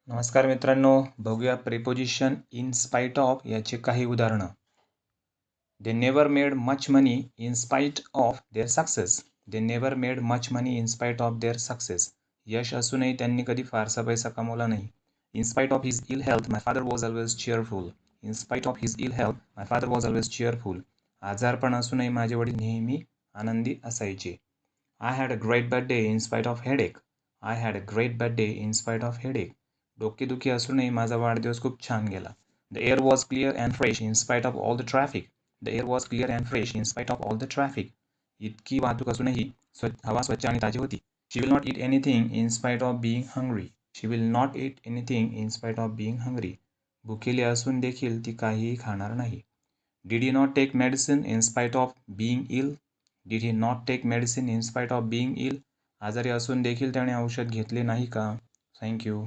नमस्कार मित्रांनो, बघूया प्रिपोजिशन इन स्पाइट ऑफ याचे काही उदाहरणं. They never made much money in spite of their success. They never made much money in spite of their success. यश असूनही त्यांनी कधी फारसा पैसा कमवला नाही. In spite of his ill health my father was always cheerful. In spite of his ill health my father was always cheerful. आजारपण असूनही माझे वडील नेहमी आनंदी असायचे. I had a great birthday in spite of headache. I had a great birthday in spite of headache. डोकेदुखी असूनही माझा वाढदिवस खूप छान गेला. The air was clear and fresh in spite of all the traffic. The air was clear and fresh in spite of all the traffic. इतकी वाहतूक असूनही हवा स्वच्छ आणि ताजी होती. She will not eat anything in spite of being hungry. She will not eat anything in spite of being hungry. भुकेली असून देखील ती काहीही खाणार नाही. Did he not take medicine in spite of being ill. Did he not take medicine in spite of being ill. आजारी असून देखील त्याने औषध घेतले नाही का? थँक्यू.